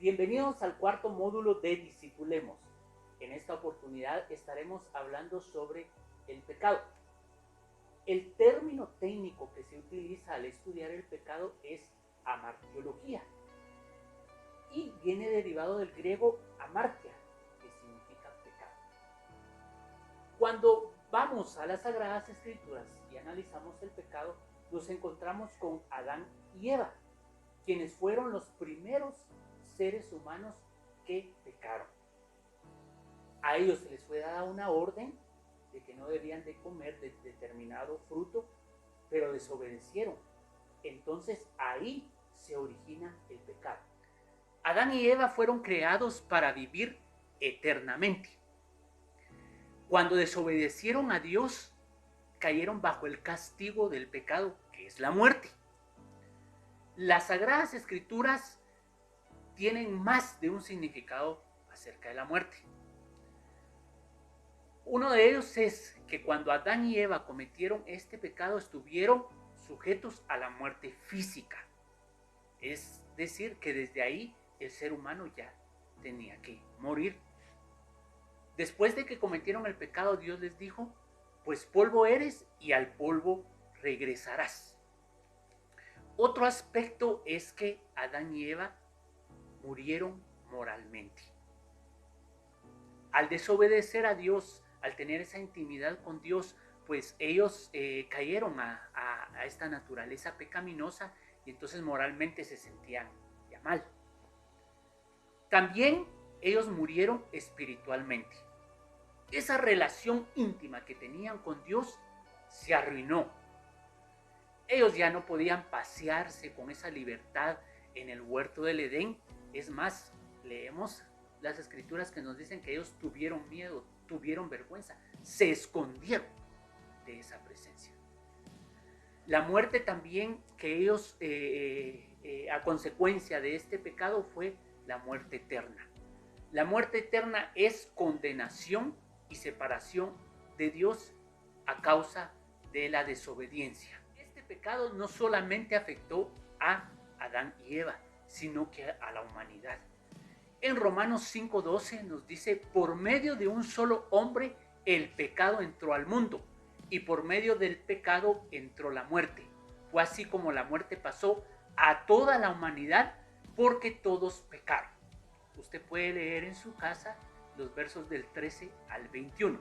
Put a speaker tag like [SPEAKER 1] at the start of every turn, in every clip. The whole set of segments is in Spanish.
[SPEAKER 1] Bienvenidos al cuarto módulo de Discipulemos. En esta oportunidad estaremos hablando sobre el pecado. El término técnico que se utiliza al estudiar el pecado es amartiología y viene derivado del griego amartia, que significa pecado. Cuando vamos a las Sagradas Escrituras y analizamos el pecado, nos encontramos con Adán y Eva, quienes fueron los primeros seres humanos que pecaron. A ellos se les fue dada una orden de que no debían de comer de determinado fruto, pero desobedecieron. Entonces ahí se origina el pecado. Adán y Eva fueron creados para vivir eternamente. Cuando desobedecieron a Dios, cayeron bajo el castigo del pecado, que es la muerte. Las Sagradas Escrituras tienen más de un significado acerca de la muerte. Uno de ellos es que cuando Adán y Eva cometieron este pecado estuvieron sujetos a la muerte física. Es decir, que desde ahí el ser humano ya tenía que morir. Después de que cometieron el pecado, Dios les dijo, pues polvo eres y al polvo regresarás. Otro aspecto es que Adán y Eva murieron moralmente. Al desobedecer a Dios, al tener esa intimidad con Dios, pues ellos cayeron a esta naturaleza pecaminosa y entonces moralmente se sentían ya mal. También ellos murieron espiritualmente. Esa relación íntima que tenían con Dios se arruinó. Ellos ya no podían pasearse con esa libertad en el huerto del Edén. Es más, leemos las escrituras que nos dicen que ellos tuvieron miedo, tuvieron vergüenza, se escondieron de esa presencia. La muerte también que ellos, a consecuencia de este pecado, fue la muerte eterna. La muerte eterna es condenación y separación de Dios a causa de la desobediencia. Este pecado no solamente afectó a Adán y Eva, sino que a la humanidad. En Romanos 5:12 nos dice, por medio de un solo hombre el pecado entró al mundo y por medio del pecado entró la muerte. Fue así como la muerte pasó a toda la humanidad porque todos pecaron. Usted puede leer en su casa los versos del 13 al 21.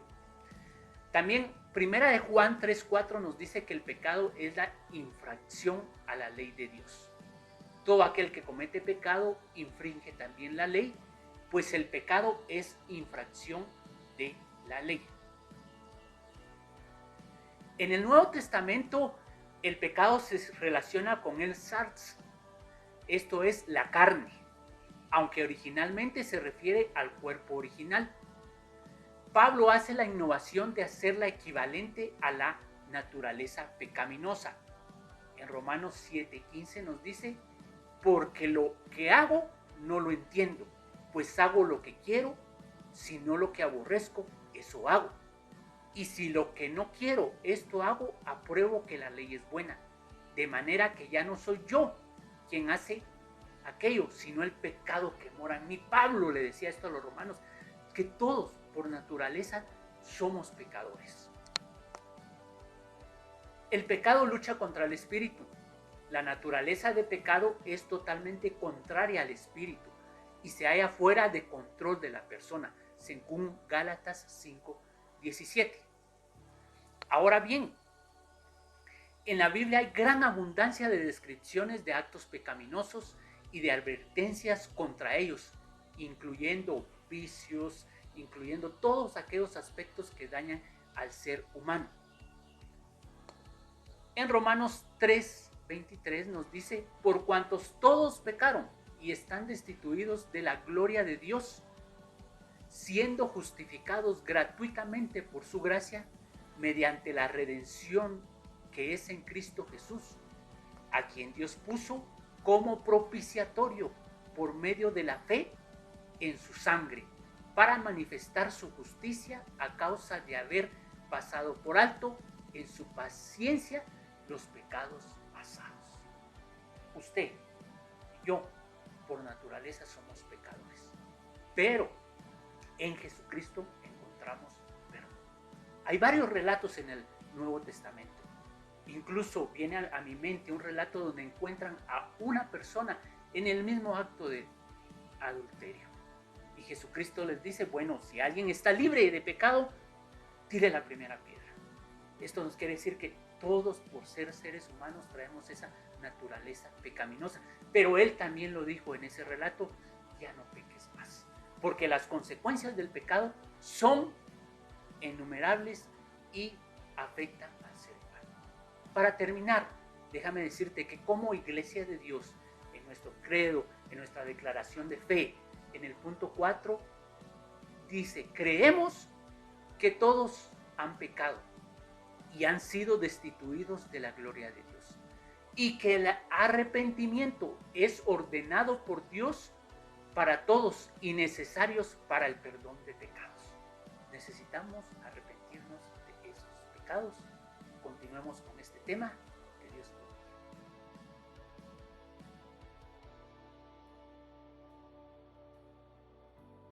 [SPEAKER 1] También Primera de Juan 3:4 nos dice que el pecado es la infracción a la ley de Dios. Todo aquel que comete pecado infringe también la ley, pues el pecado es infracción de la ley. En el Nuevo Testamento, el pecado se relaciona con el sarx, esto es la carne, aunque originalmente se refiere al cuerpo original. Pablo hace la innovación de hacerla equivalente a la naturaleza pecaminosa. En Romanos 7:15 nos dice, porque lo que hago no lo entiendo, pues hago lo que quiero, sino lo que aborrezco, eso hago. Y si lo que no quiero, esto hago, apruebo que la ley es buena, de manera que ya no soy yo quien hace aquello, sino el pecado que mora en mí. Pablo le decía esto a los romanos, que todos por naturaleza somos pecadores. El pecado lucha contra el espíritu. La naturaleza de pecado es totalmente contraria al espíritu y se halla fuera de control de la persona, según Gálatas 5:17. Ahora bien, en la Biblia hay gran abundancia de descripciones de actos pecaminosos y de advertencias contra ellos, incluyendo vicios, incluyendo todos aquellos aspectos que dañan al ser humano. En Romanos 3:23 nos dice, por cuantos todos pecaron y están destituidos de la gloria de Dios, siendo justificados gratuitamente por su gracia, mediante la redención que es en Cristo Jesús, a quien Dios puso como propiciatorio por medio de la fe en su sangre, para manifestar su justicia a causa de haber pasado por alto en su paciencia los pecados pasados. Usted, yo, por naturaleza somos pecadores. Pero en Jesucristo encontramos perdón. Hay varios relatos en el Nuevo Testamento. Incluso viene a mi mente un relato donde encuentran a una persona en el mismo acto de adulterio. Y Jesucristo les dice, bueno, si alguien está libre de pecado, tire la primera piedra. Esto nos quiere decir que todos, por ser seres humanos, traemos esa naturaleza pecaminosa. Pero Él también lo dijo en ese relato, ya no peques más. Porque las consecuencias del pecado son innumerables y afectan al ser humano. Para terminar, déjame decirte que como Iglesia de Dios, en nuestro credo, en nuestra declaración de fe, en el punto 4, dice, creemos que todos han pecado y han sido destituidos de la gloria de Dios, y que el arrepentimiento es ordenado por Dios para todos y necesarios para el perdón de pecados. Necesitamos arrepentirnos de esos pecados. Continuemos con este tema